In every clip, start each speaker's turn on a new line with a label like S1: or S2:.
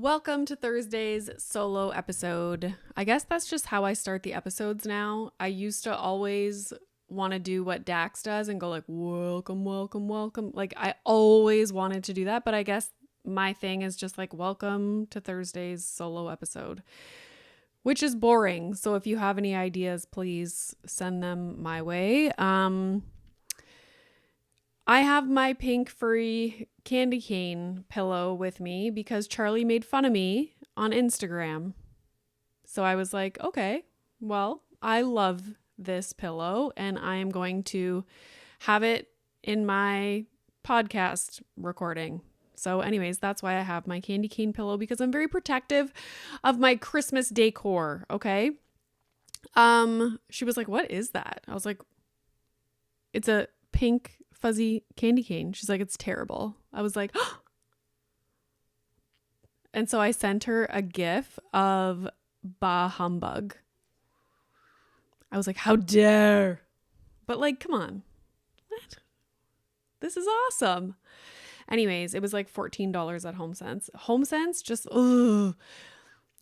S1: Welcome to Thursday's solo episode. I guess that's just how I start the episodes now. I used to always want to do what Dax does and go like, welcome, welcome, welcome. Like I always wanted to do that, but I guess my thing is just like, welcome to Thursday's solo episode, which is boring. So if you have any ideas, please send them my way. I have my pink furry candy cane pillow with me because Charlie made fun of me on Instagram. So I was like, okay, well, I love this pillow and I am going to have it in my podcast recording. So anyways, that's why I have my candy cane pillow, because I'm very protective of my Christmas decor, okay? She was like, what is that? I was like, it's a pink fuzzy candy cane. She's like, it's terrible. I was like, oh. And so I sent her a gif of Bah Humbug. I was like, how dare? But like, come on. What? This is awesome. Anyways, it was like $14 at HomeSense. HomeSense just, ugh.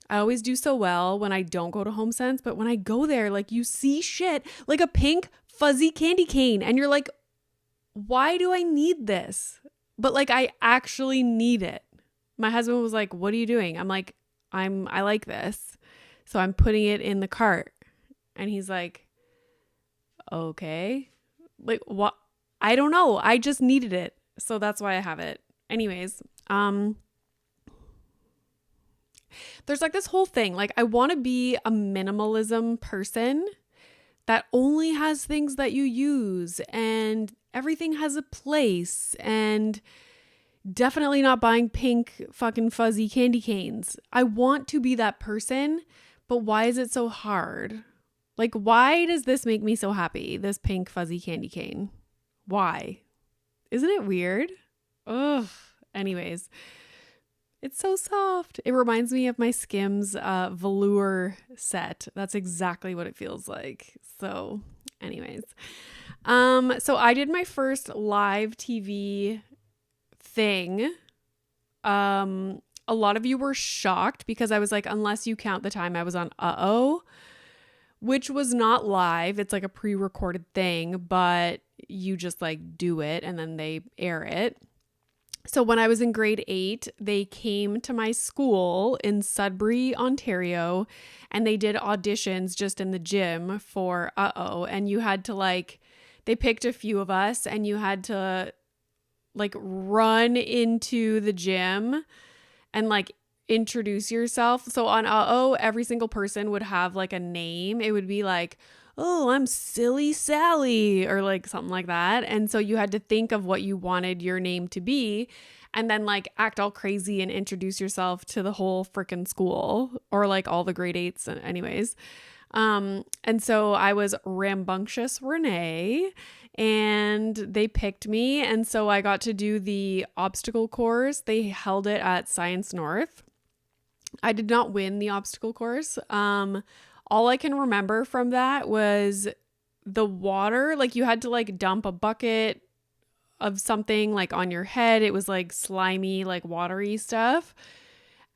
S1: I always do so well when I don't go to HomeSense, but when I go there, like you see shit like a pink fuzzy candy cane and you're like, why do I need this? But like, I actually need it. My husband was like, what are you doing? I'm like, I like this. So I'm putting it in the cart. And he's like, okay. Like, what? I don't know. I just needed it. So that's why I have it. Anyways, there's like this whole thing. Like, I want to be a minimalism person that only has things that you use and everything has a place, and definitely not buying pink fucking fuzzy candy canes. I want to be that person, but why is it so hard? Like, why does this make me so happy? This pink fuzzy candy cane. Why? Isn't it weird? Ugh. Anyways, it's so soft. It reminds me of my Skims velour set. That's exactly what it feels like. So anyways, so I did my first live TV thing. A lot of you were shocked because I was like, unless you count the time I was on which was not live. It's like a pre-recorded thing, but you just like do it and then they air it. So when I was in grade 8, they came to my school in Sudbury, Ontario, and they did auditions just in the gym for and you had to like, they picked a few of us and you had to like run into the gym and like introduce yourself. So on every single person would have like a name. It would be like, oh, I'm Silly Sally or like something like that. And so you had to think of what you wanted your name to be and then like act all crazy and introduce yourself to the whole freaking school or like all the grade 8s. Anyways. And so I was Rambunctious Renee and they picked me. And so I got to do the obstacle course. They held it at Science North. I did not win the obstacle course. All I can remember from that was the water. Like you had to like dump a bucket of something like on your head. It was like slimy, like watery stuff.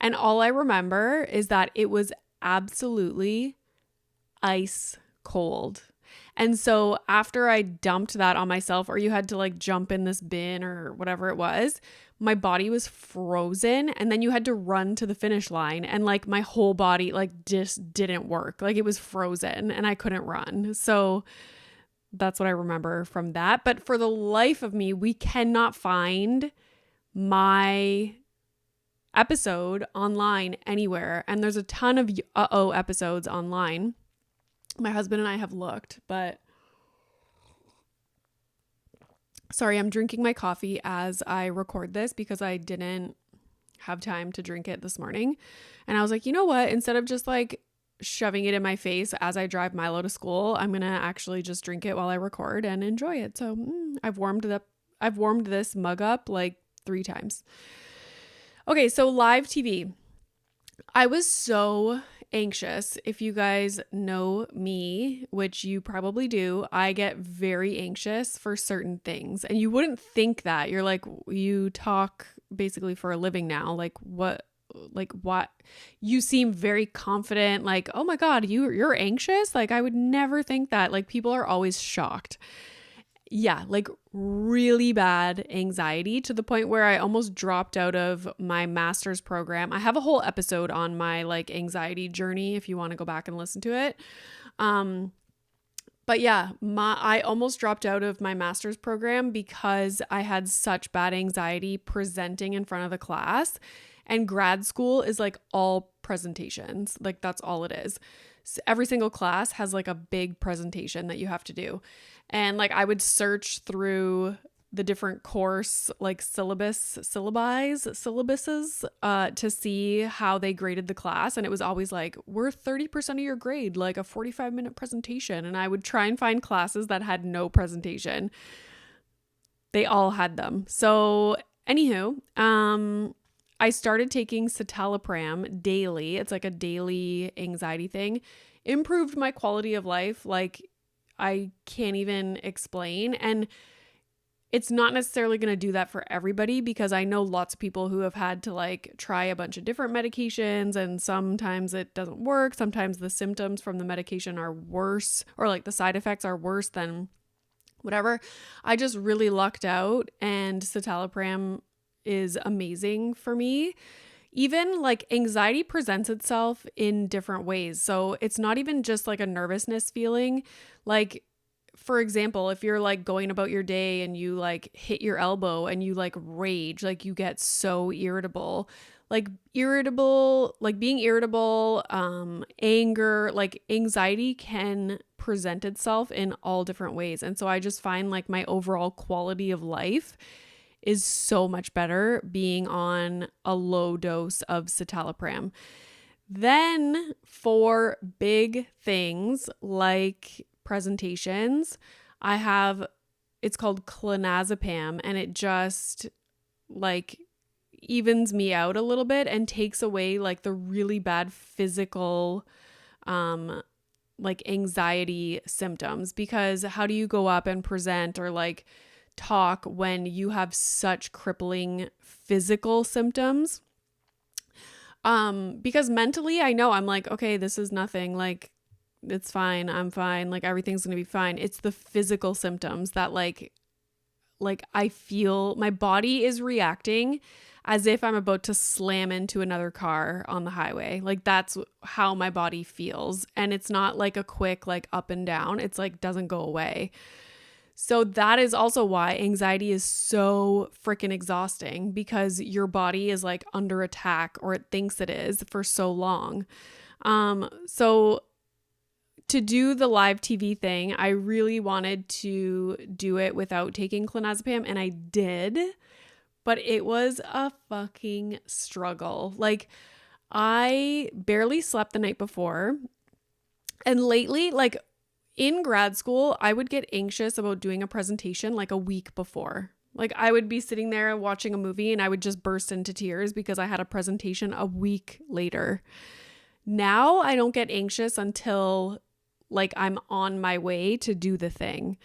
S1: And all I remember is that it was absolutely ice cold. And so after I dumped that on myself, or you had to like jump in this bin or whatever it was, my body was frozen. And then you had to run to the finish line and like my whole body like just didn't work. Like it was frozen and I couldn't run. So that's what I remember from that. But for the life of me, we cannot find my episode online anywhere. And there's a ton of episodes online. My husband and I have looked, but sorry, I'm drinking my coffee as I record this because I didn't have time to drink it this morning. And I was like, you know what? Instead of just like shoving it in my face as I drive Milo to school, I'm going to actually just drink it while I record and enjoy it. So I've warmed this mug up like 3 times. Okay, so live TV. I was so anxious. If you guys know me, which you probably do, I get very anxious for certain things. And you wouldn't think that. You're like, you talk basically for a living now. Like, what like what you seem very confident, like, oh my God, you're anxious. Like I would never think that. Like people are always shocked. Yeah, like really bad anxiety to the point where I almost dropped out of my master's program. I have a whole episode on my like anxiety journey if you want to go back and listen to it. But yeah, I almost dropped out of my master's program because I had such bad anxiety presenting in front of the class. And grad school is like all presentations. Like that's all it is. So every single class has like a big presentation that you have to do. And like I would search through the different course like syllabuses to see how they graded the class, and it was always like, we're 30% of your grade, like a 45-minute presentation. And I would try and find classes that had no presentation. They all had them. So anywho, I started taking citalopram daily. It's like a daily anxiety thing. Improved my quality of life like I can't even explain. And it's not necessarily going to do that for everybody, because I know lots of people who have had to like try a bunch of different medications, and sometimes it doesn't work. Sometimes the symptoms from the medication are worse, or like the side effects are worse than whatever. I just really lucked out, and citalopram is amazing for me. Even like anxiety presents itself in different ways. So it's not even just like a nervousness feeling. Like, for example, if you're like going about your day and you like hit your elbow and you like rage, like you get so irritable, like being irritable, anger, like anxiety can present itself in all different ways. And so I just find like my overall quality of life is so much better being on a low dose of citalopram. Then for big things like presentations, it's called clonazepam, and it just like evens me out a little bit and takes away like the really bad physical like anxiety symptoms. Because how do you go up and present or like talk when you have such crippling physical symptoms? Because mentally I know I'm like, okay, this is nothing, like it's fine, I'm fine, like everything's gonna be fine. It's the physical symptoms that like I feel my body is reacting as if I'm about to slam into another car on the highway. Like that's how my body feels. And it's not like a quick like up and down. It's like doesn't go away. So that is also why anxiety is so freaking exhausting, because your body is like under attack, or it thinks it is, for so long. So to do the live TV thing, I really wanted to do it without taking clonazepam, and I did, but it was a fucking struggle. Like I barely slept the night before. And lately, like in grad school, I would get anxious about doing a presentation like a week before. Like I would be sitting there watching a movie and I would just burst into tears because I had a presentation a week later. Now I don't get anxious until like I'm on my way to do the thing.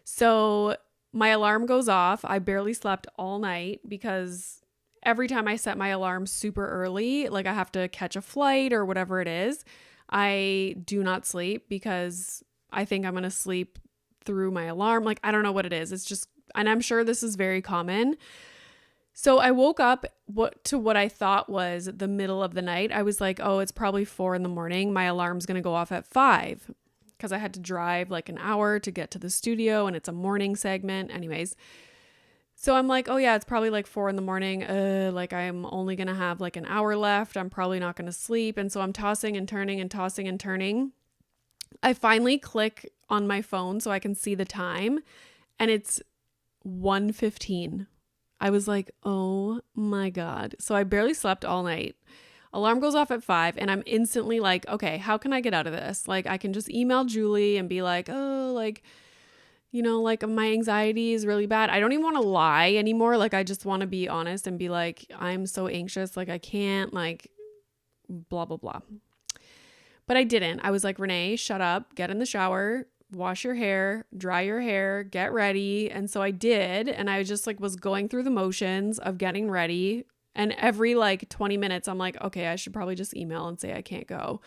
S1: So my alarm goes off. I barely slept all night because every time I set my alarm super early, like I have to catch a flight or whatever it is, I do not sleep because I think I'm going to sleep through my alarm. Like, I don't know what it is. It's just, and I'm sure this is very common. So I woke up what I thought was the middle of the night. I was like, oh, it's probably 4 a.m. My alarm's going to go off at 5 because I had to drive like an hour to get to the studio and it's a morning segment. Anyways. So I'm like, oh yeah, it's probably like 4 a.m. Like I'm only going to have like an hour left. I'm probably not going to sleep. And so I'm tossing and turning and tossing and turning. I finally click on my phone so I can see the time, and it's 1:15. I was like, oh my God. So I barely slept all night. Alarm goes off at 5 and I'm instantly like, okay, how can I get out of this? Like I can just email Julie and be like, oh, like, you know, like my anxiety is really bad. I don't even want to lie anymore. Like I just want to be honest and be like, I'm so anxious. Like I can't, like blah, blah, blah. But I didn't. I was like, Renee, shut up, get in the shower, wash your hair, dry your hair, get ready. And so I did. And I just like was going through the motions of getting ready. And every like 20 minutes, I'm like, okay, I should probably just email and say I can't go.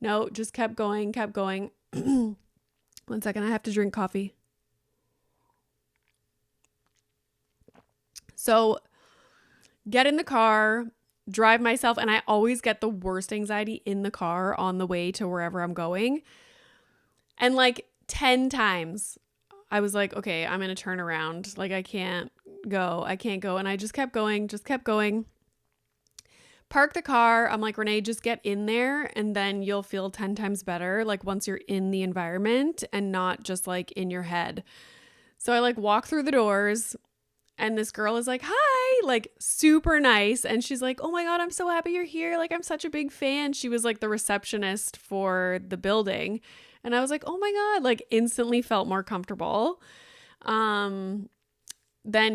S1: No, just kept going, kept going. 1 second, I have to drink coffee. So get in the car, drive myself, and I always get the worst anxiety in the car on the way to wherever I'm going. And like 10 times I was like, okay, I'm going to turn around. Like I can't go. And I just kept going. Park the car. I'm like, Renee, just get in there and then you'll feel 10 times better. Like once you're in the environment and not just like in your head. So I like walk through the doors and this girl is like, hi, like super nice. And she's like, oh my God, I'm so happy you're here. Like I'm such a big fan. She was like the receptionist for the building. And I was like, oh my God, like instantly felt more comfortable. Then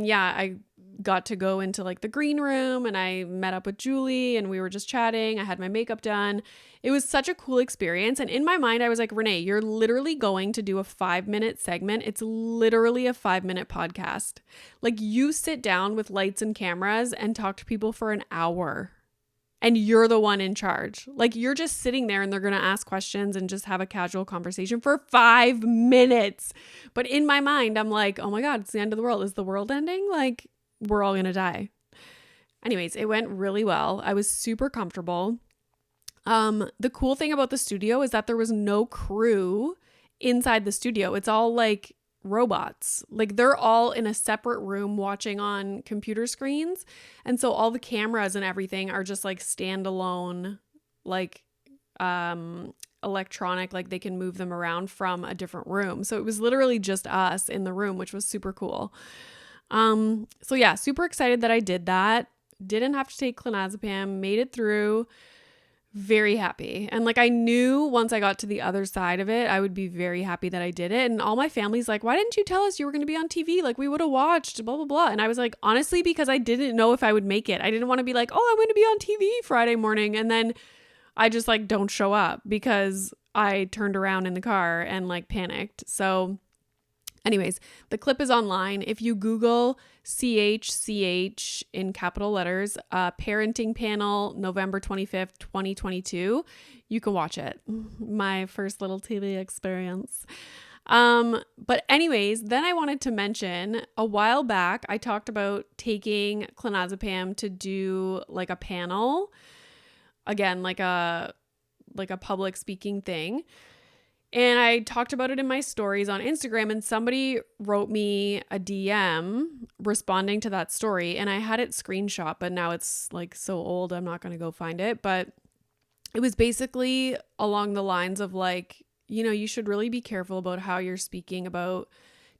S1: yeah, I got to go into like the green room and I met up with Julie and we were just chatting. I had my makeup done. It was such a cool experience. And in my mind, I was like, Renee, you're literally going to do a 5-minute segment. It's literally a 5-minute podcast. Like you sit down with lights and cameras and talk to people for an hour. And you're the one in charge. Like you're just sitting there and they're going to ask questions and just have a casual conversation for 5 minutes. But in my mind, I'm like, oh my God, it's the end of the world. Is the world ending? Like we're all going to die. Anyways, it went really well. I was super comfortable. The cool thing about the studio is that there was no crew inside the studio. It's all like robots. Like they're all in a separate room watching on computer screens. And so all the cameras and everything are just like standalone, like electronic, like they can move them around from a different room. So it was literally just us in the room, which was super cool. So yeah, super excited that I did that. Didn't have to take clonazepam, made it through. Very happy. And like I knew once I got to the other side of it, I would be very happy that I did it. And all my family's like, why didn't you tell us you were going to be on TV? Like we would have watched, blah, blah, blah. And I was like, honestly, because I didn't know if I would make it. I didn't want to be like, oh, I'm going to be on TV Friday morning. And then I just like don't show up because I turned around in the car and like panicked. So anyways, the clip is online. If you Google CHCH in capital letters, parenting panel, November 25th, 2022, you can watch it. My first little TV experience. But anyways, then I wanted to mention a while back, I talked about taking clonazepam to do like a panel, again, like a public speaking thing. And I talked about it in my stories on Instagram and somebody wrote me a DM responding to that story and I had it screenshot, but now it's like so old, I'm not going to go find it. But it was basically along the lines of like, you know, you should really be careful about how you're speaking about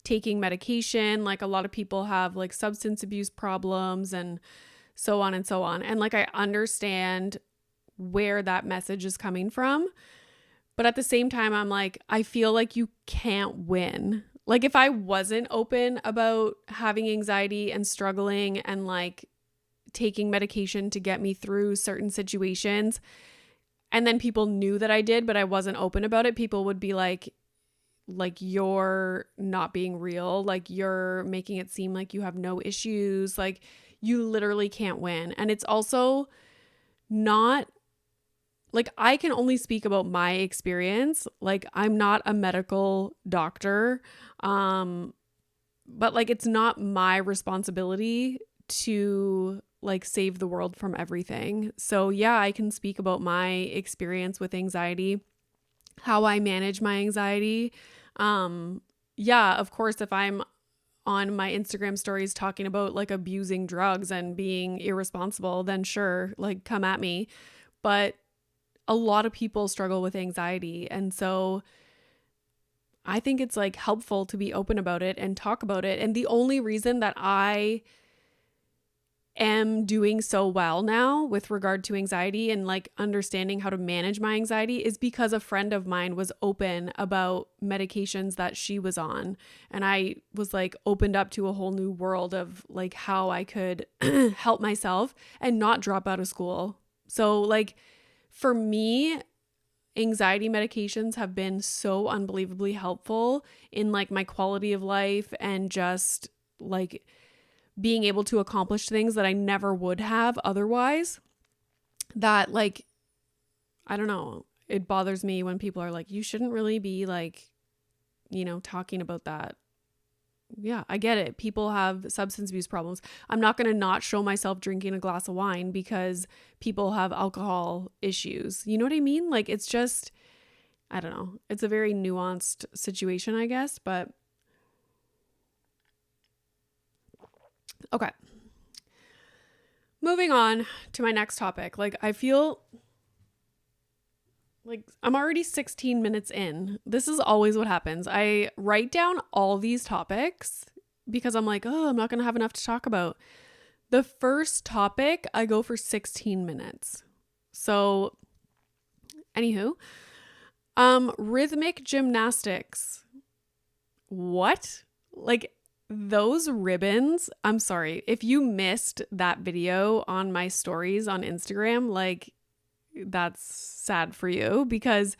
S1: taking medication. Like a lot of people have like substance abuse problems and so on and so on. And like, I understand where that message is coming from. But at the same time, I'm like, I feel like you can't win. Like if I wasn't open about having anxiety and struggling and like taking medication to get me through certain situations, and then people knew that I did, but I wasn't open about it, people would be like you're not being real. Like you're making it seem like you have no issues. Like you literally can't win. And it's also not like I can only speak about my experience. Like I'm not a medical doctor. But like it's not my responsibility to like save the world from everything. So yeah, I can speak about my experience with anxiety, how I manage my anxiety. Yeah, of course, if I'm on my Instagram stories talking about like abusing drugs and being irresponsible, then sure, like come at me. But a lot of people struggle with anxiety. And so I think it's like helpful to be open about it and talk about it. And the only reason that I am doing so well now with regard to anxiety and like understanding how to manage my anxiety is because a friend of mine was open about medications that she was on. And I was like opened up to a whole new world of like how I could help myself and not drop out of school. So like, for me, anxiety medications have been so unbelievably helpful in like my quality of life and just like being able to accomplish things that I never would have otherwise. That like, I don't know, it bothers me when people are like, you shouldn't really be like, talking about that. Yeah, I get it. People have substance abuse problems. I'm not going to not show myself drinking a glass of wine because people have alcohol issues. You know what I mean? Like, it's just, I don't know. It's a very nuanced situation, I guess, but okay. Moving on to my next topic. Like, I feel like I'm already 16 minutes in. This is always what happens. I write down all these topics because I'm like, oh, I'm not going to have enough to talk about. The first topic, I go for 16 minutes. So, anywho, rhythmic gymnastics. What? Like, those ribbons, I'm sorry. If you missed that video on my stories on Instagram, like, that's sad for you, because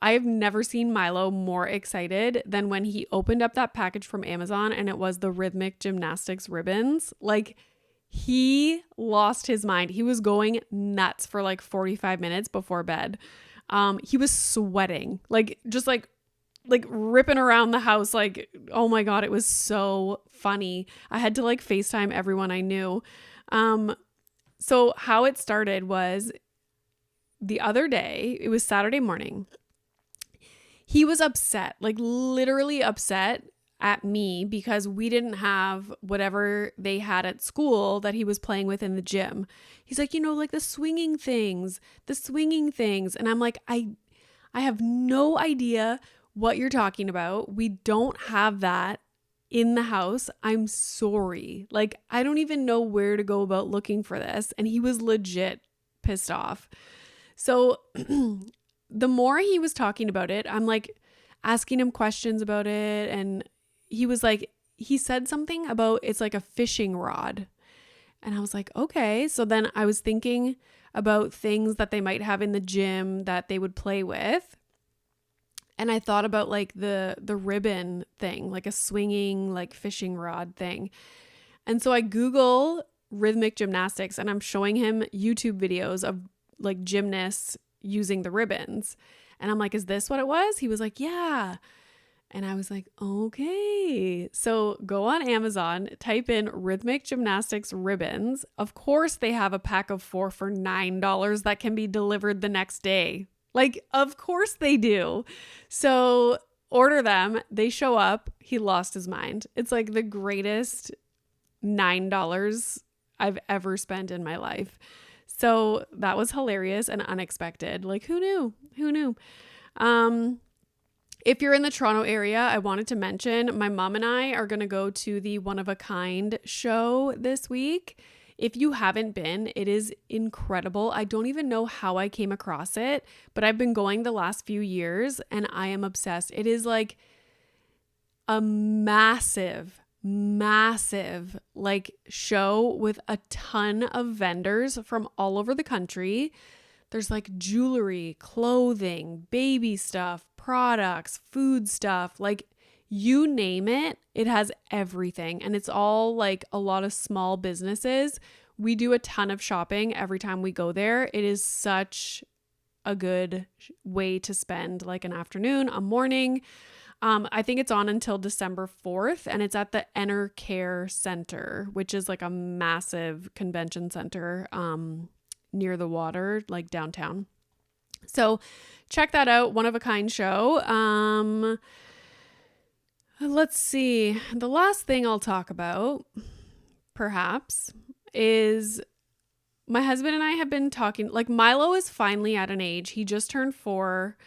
S1: I've never seen Milo more excited than when he opened up that package from Amazon and it was the Rhythmic Gymnastics ribbons. Like, he lost his mind. He was going nuts for like 45 minutes before bed. He was sweating, like just like ripping around the house. Like, oh my God, it was so funny. I had to like FaceTime everyone I knew. So how it started was the other day, it was Saturday morning. He was upset, like literally upset at me because we didn't have whatever they had at school that he was playing with in the gym. He's like, like the swinging things. And I'm like, I have no idea what you're talking about. We don't have that in the house. I'm sorry. Like, I don't even know where to go about looking for this. And he was legit pissed off. So the more he was talking about it, I'm like asking him questions about it. And he was like, he said something about it's like a fishing rod. And I was like, okay. So then I was thinking about things that they might have in the gym that they would play with. And I thought about like the ribbon thing, like a swinging like fishing rod thing. And so I Google rhythmic gymnastics and I'm showing him YouTube videos of like gymnasts using the ribbons. And I'm like, is this what it was? He was like, yeah. And I was like, okay. So go on Amazon, type in rhythmic gymnastics ribbons. Of course, they have a pack of 4 for $9 that can be delivered the next day. Like, of course they do. So order them. They show up. He lost his mind. It's like the greatest $9 I've ever spent in my life. So that was hilarious and unexpected. Like, who knew? Who knew? If you're in the Toronto area, I wanted to mention my mom and I are going to go to the One of a Kind show this week. If you haven't been, it is incredible. I don't even know how I came across it, but I've been going the last few years and I am obsessed. It is like a massive like show with a ton of vendors from all over the country. There's like jewelry, clothing, baby stuff, products, food stuff, like you name it, it has everything. And it's all like a lot of small businesses. We do a ton of shopping every time we go there. It is such a good way to spend like an afternoon, a morning. I think it's on until December 4th and it's at the Enter Care Center, which is like a massive convention center near the water, like downtown. So check that out. One of a Kind show. Let's see. The last thing I'll talk about, perhaps, is my husband and I have been talking, like Milo is finally at an age, he just turned 4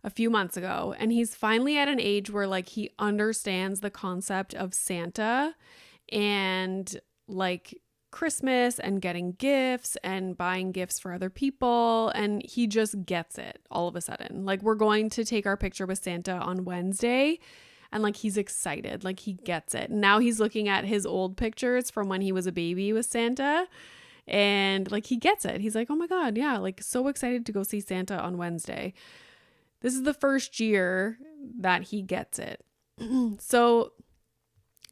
S1: a few months ago, and he's finally at an age where like he understands the concept of Santa and like Christmas and getting gifts and buying gifts for other people, and he just gets it all of a sudden. Like, we're going to take our picture with Santa on Wednesday, and like he's excited, like he gets it. Now he's looking at his old pictures from when he was a baby with Santa, and like he gets it. He's like, oh my God, yeah, like so excited to go see Santa on Wednesday. This is the first year that he gets it. So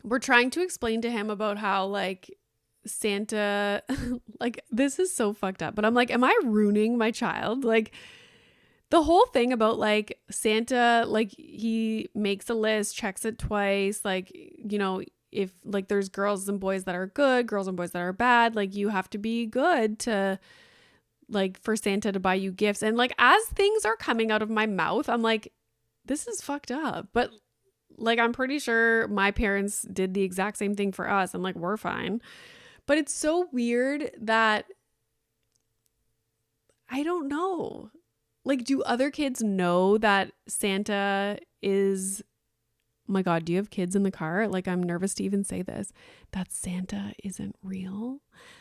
S1: we're trying to explain to him about how like Santa, like this is so fucked up, but I'm like, am I ruining my child? Like the whole thing about like Santa, like he makes a list, checks it twice, like, you know, if like there's girls and boys that are good, girls and boys that are bad, like you have to be good to like for Santa to buy you gifts. And like as things are coming out of my mouth, I'm like, this is fucked up. But like I'm pretty sure my parents did the exact same thing for us and like we're fine. But it's so weird that I don't know. Like, do other kids know that Santa is, oh my God, do you have kids in the car? Like, I'm nervous to even say this, that Santa isn't real.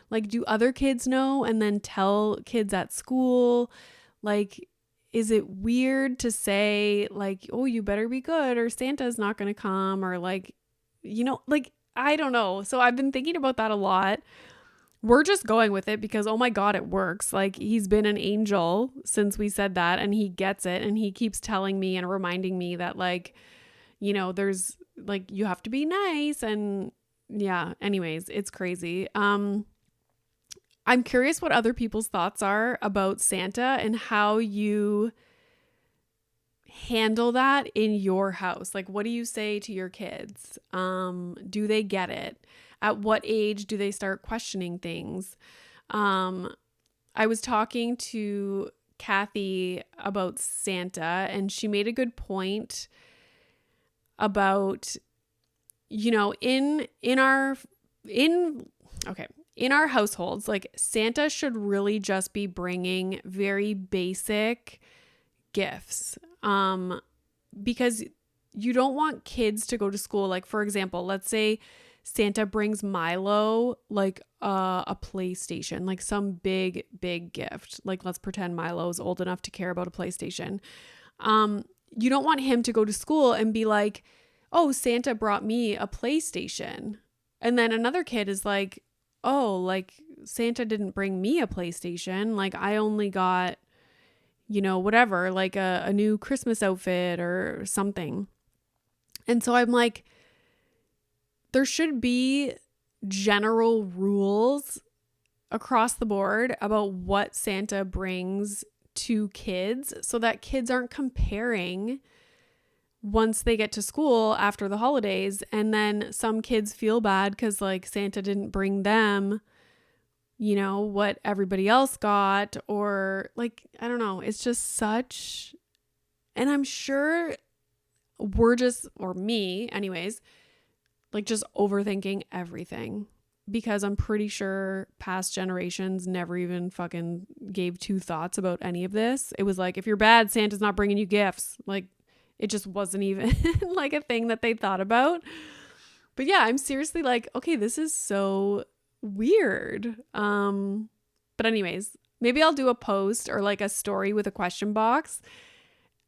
S1: Like, do other kids know and then tell kids at school? Like, is it weird to say like, oh, you better be good or Santa's not going to come or like, you know, like, I don't know. So I've been thinking about that a lot. We're just going with it because, oh my God, it works. Like he's been an angel since we said that and he gets it. And he keeps telling me and reminding me that like, you know, there's like, you have to be nice. And yeah, anyways, it's crazy. I'm curious what other people's thoughts are about Santa and how you handle that in your house. Like, what do you say to your kids? Do they get it? At what age do they start questioning things? I was talking to Kathy about Santa and she made a good point about, you know, in our households, like Santa should really just be bringing very basic gifts. Because you don't want kids to go to school. Like, for example, let's say Santa brings Milo like a PlayStation, like some big gift. Like, let's pretend Milo is old enough to care about a PlayStation. You don't want him to go to school and be like, oh, Santa brought me a PlayStation. And then another kid is like, oh, like Santa didn't bring me a PlayStation. Like I only got, you know, whatever, like a new Christmas outfit or something. And so I'm like, there should be general rules across the board about what Santa brings to kids so that kids aren't comparing once they get to school after the holidays. And then some kids feel bad because like Santa didn't bring them, you know, what everybody else got, or like, I don't know. It's just such, and I'm sure we're just, or me anyways, like just overthinking everything because I'm pretty sure past generations never even fucking gave two thoughts about any of this. It was like, if you're bad, Santa's not bringing you gifts. Like it just wasn't even like a thing that they thought about. But yeah, I'm seriously like, okay, this is so weird. But anyways, maybe I'll do a post or like a story with a question box.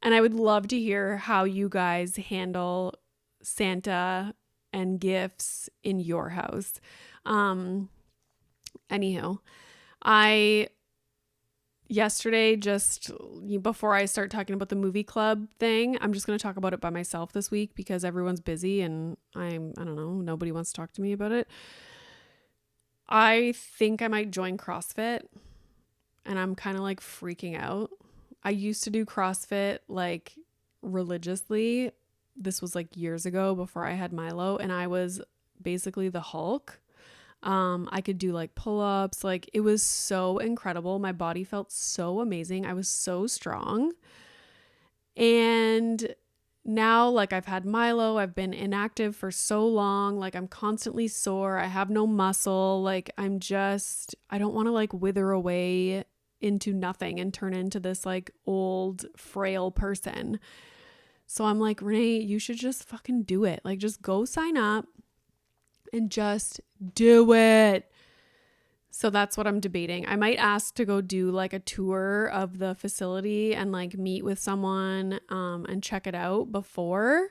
S1: And I would love to hear how you guys handle Santa and gifts in your house. Anywho, yesterday, just before I start talking about the movie club thing, I'm just going to talk about it by myself this week because everyone's busy and I don't know, nobody wants to talk to me about it. I think I might join CrossFit and I'm kind of like freaking out. I used to do CrossFit like religiously. This was like years ago before I had Milo and I was basically the Hulk. I could do like pull-ups. Like it was so incredible. My body felt so amazing. I was so strong. And now like I've had Milo, I've been inactive for so long. Like I'm constantly sore. I have no muscle. Like I don't want to like wither away into nothing and turn into this like old frail person. So I'm like, Renee, you should just fucking do it. Like just go sign up and just do it. So that's what I'm debating. I might ask to go do like a tour of the facility and like meet with someone and check it out before.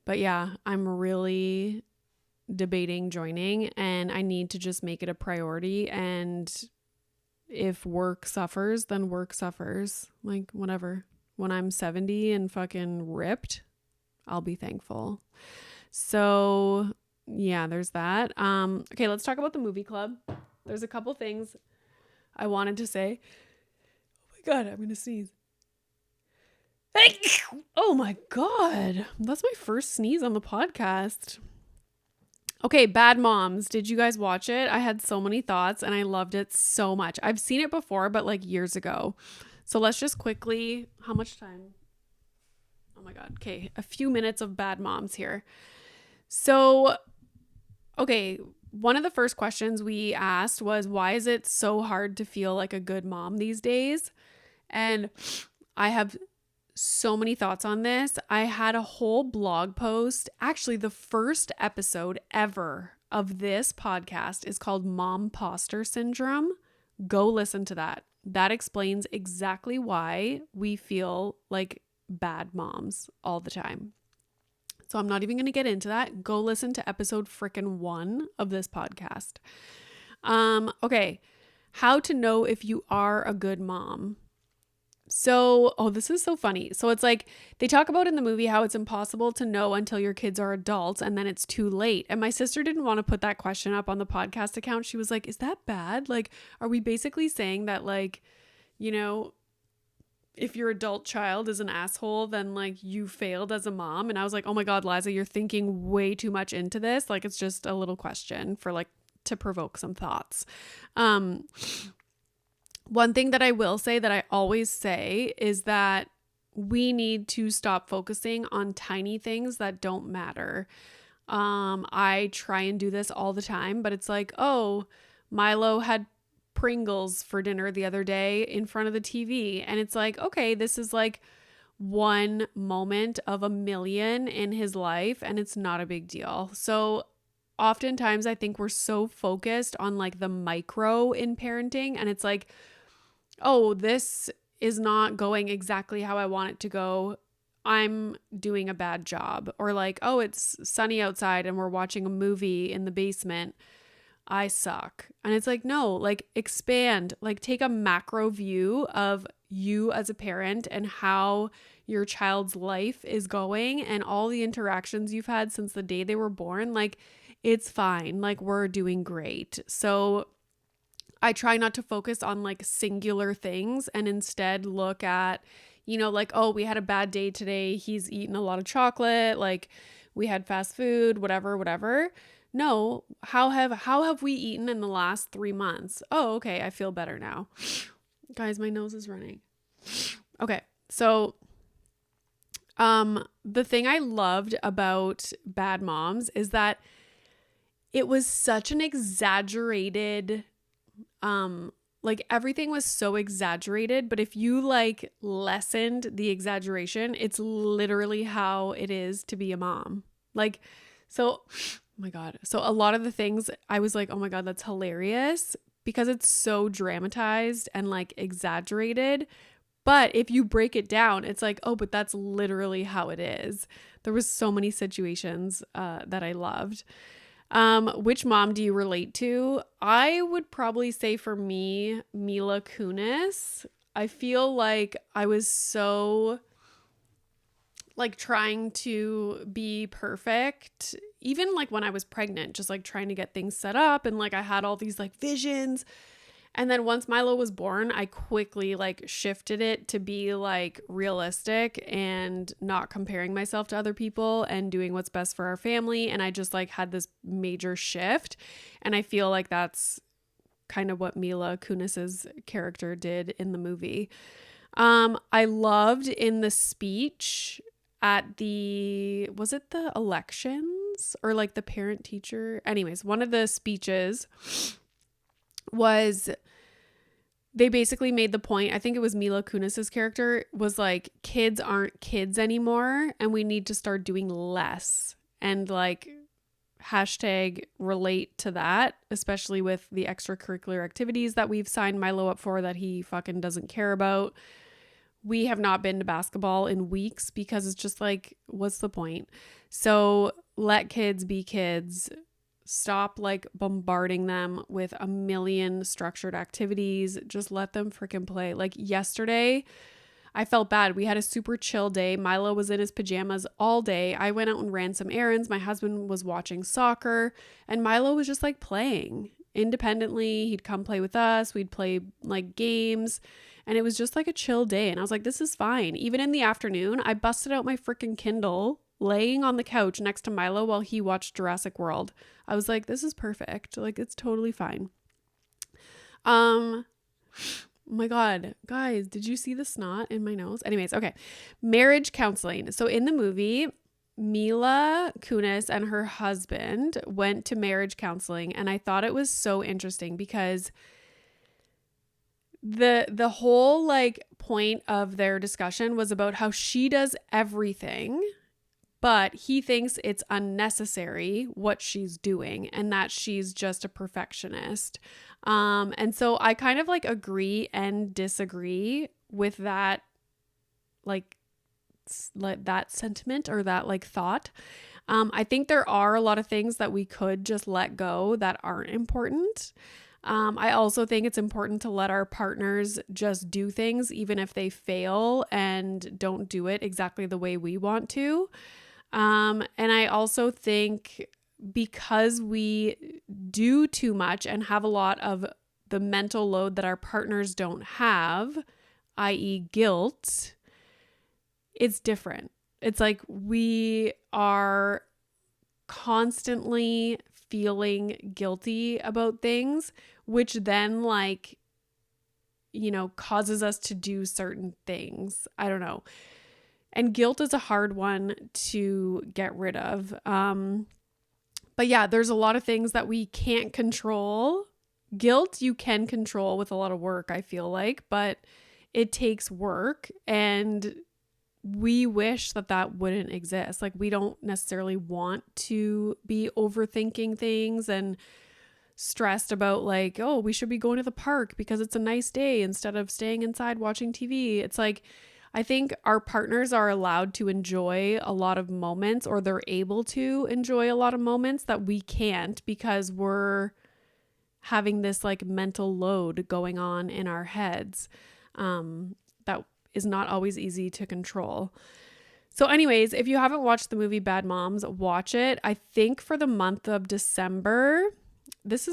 S1: But yeah, I'm really debating joining and I need to just make it a priority. And if work suffers, then work suffers. Like whatever. When I'm 70 and fucking ripped, I'll be thankful. So yeah, there's that. Okay, let's talk about the movie club. There's a couple things I wanted to say. Oh my God, I'm going to sneeze. Oh my God. That's my first sneeze on the podcast. Okay, Bad Moms. Did you guys watch it? I had so many thoughts and I loved it so much. I've seen it before, but like years ago. So let's just quickly, how much time? Oh my God. Okay, a few minutes of Bad Moms here. So, okay, one of the first questions we asked was, why is it so hard to feel like a good mom these days? And I have so many thoughts on this. I had a whole blog post. Actually, the first episode ever of this podcast is called Momposter Syndrome. Go listen to that. That explains exactly why we feel like bad moms all the time. So I'm not even going to get into that. Go listen to episode frickin' 1 of this podcast. Okay. How to know if you are a good mom. So, this is so funny. So it's like they talk about in the movie how it's impossible to know until your kids are adults and then it's too late. And my sister didn't want to put that question up on the podcast account. She was like, is that bad? Like, are we basically saying that, like, you know, if your adult child is an asshole, then like you failed as a mom? And I was like, oh my God, Liza, you're thinking way too much into this. Like, it's just a little question for like to provoke some thoughts. One thing that I will say that I always say is that we need to stop focusing on tiny things that don't matter. I try and do this all the time, but it's like, oh, Milo had Pringles for dinner the other day in front of the TV. And it's like, okay, this is like one moment of a million in his life and it's not a big deal. So oftentimes I think we're so focused on like the micro in parenting, and it's like, oh, this is not going exactly how I want it to go. I'm doing a bad job. Or like, oh, it's sunny outside and we're watching a movie in the basement. I suck. And it's like, no, like expand, like take a macro view of you as a parent and how your child's life is going and all the interactions you've had since the day they were born. Like, it's fine. Like, we're doing great. So I try not to focus on like singular things and instead look at, you know, like, oh, we had a bad day today. He's eaten a lot of chocolate. Like, we had fast food, whatever. No, how have we eaten in the last 3 months? Oh, okay. I feel better now. Guys, my nose is running. Okay. So, the thing I loved about Bad Moms is that it was such an exaggerated, like everything was so exaggerated, but if you like lessened the exaggeration, it's literally how it is to be a mom. Like, so, oh my God. So a lot of the things I was like, oh my God, that's hilarious because it's so dramatized and like exaggerated. But if you break it down, it's like, oh, but that's literally how it is. There was so many situations that I loved. Which mom do you relate to? I would probably say for me, Mila Kunis. I feel like I was so like trying to be perfect, even like when I was pregnant, just like trying to get things set up. And like I had all these like visions. And then once Milo was born, I quickly like shifted it to be like realistic and not comparing myself to other people and doing what's best for our family. And I just like had this major shift. And I feel like that's kind of what Mila Kunis's character did in the movie. I loved in the speech at was it the elections or like the parent teacher? Anyways, one of the speeches was they basically made the point, I think it was Mila Kunis's character was like, kids aren't kids anymore and we need to start doing less, and like hashtag relate to that, especially with the extracurricular activities that we've signed Milo up for that he fucking doesn't care about. We have not been to basketball in weeks because it's just like, what's the point? So let kids be kids. Stop like bombarding them with a million structured activities. Just let them freaking play. Like yesterday, I felt bad. We had a super chill day. Milo was in his pajamas all day. I went out and ran some errands. My husband was watching soccer, and Milo was just like playing independently. He'd come play with us. We'd play like games, and it was just like a chill day. And I was like, this is fine. Even in the afternoon, I busted out my freaking Kindle, laying on the couch next to Milo while he watched Jurassic World. I was like, this is perfect. Like, it's totally fine. Oh my God, guys, did you see the snot in my nose? Anyways, okay. Marriage counseling. So in the movie, Mila Kunis and her husband went to marriage counseling, and I thought it was so interesting because the whole like point of their discussion was about how she does everything, but he thinks it's unnecessary what she's doing and that she's just a perfectionist. And so I kind of like agree and disagree with that, like that sentiment or that like thought. I think there are a lot of things that we could just let go that aren't important. I also think it's important to let our partners just do things, even if they fail and don't do it exactly the way we want to. And I also think because we do too much and have a lot of the mental load that our partners don't have, i.e. guilt, it's different. It's like we are constantly feeling guilty about things, which then like, you know, causes us to do certain things. I don't know. And guilt is a hard one to get rid of. But yeah, there's a lot of things that we can't control. Guilt you can control with a lot of work, I feel like, but it takes work, and we wish that that wouldn't exist. Like, we don't necessarily want to be overthinking things and stressed about like, oh, we should be going to the park because it's a nice day instead of staying inside watching TV. It's like, I think our partners are allowed to enjoy a lot of moments, or they're able to enjoy a lot of moments that we can't because we're having this like mental load going on in our heads that is not always easy to control. So anyways, if you haven't watched the movie Bad Moms, watch it. I think for the month of December, this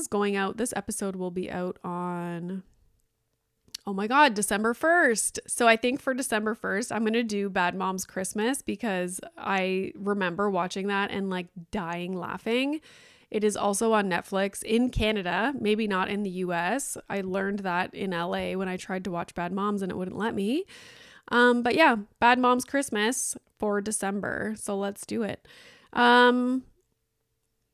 S1: episode will be out on, oh my God, December 1st. So I think for December 1st, I'm going to do Bad Moms Christmas because I remember watching that and like dying laughing. It is also on Netflix in Canada, maybe not in the US. I learned that in LA when I tried to watch Bad Moms and it wouldn't let me. But yeah, Bad Moms Christmas for December. So let's do it.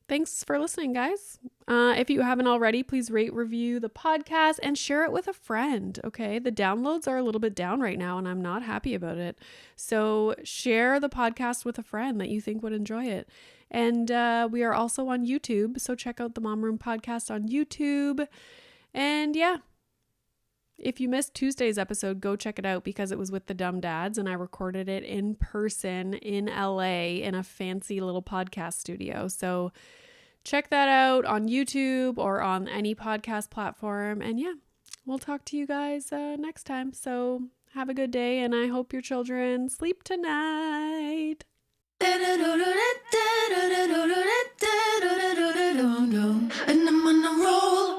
S1: Thanks for listening, guys. If you haven't already, please rate, review the podcast, and share it with a friend. Okay. The downloads are a little bit down right now, and I'm not happy about it. So share the podcast with a friend that you think would enjoy it. And we are also on YouTube. So check out the Mom Room podcast on YouTube. And yeah, if you missed Tuesday's episode, go check it out because it was with the Dumb Dads, and I recorded it in person in LA in a fancy little podcast studio. So check that out on YouTube or on any podcast platform. And yeah, we'll talk to you guys next time. So have a good day, and I hope your children sleep tonight. And I'm on a roll.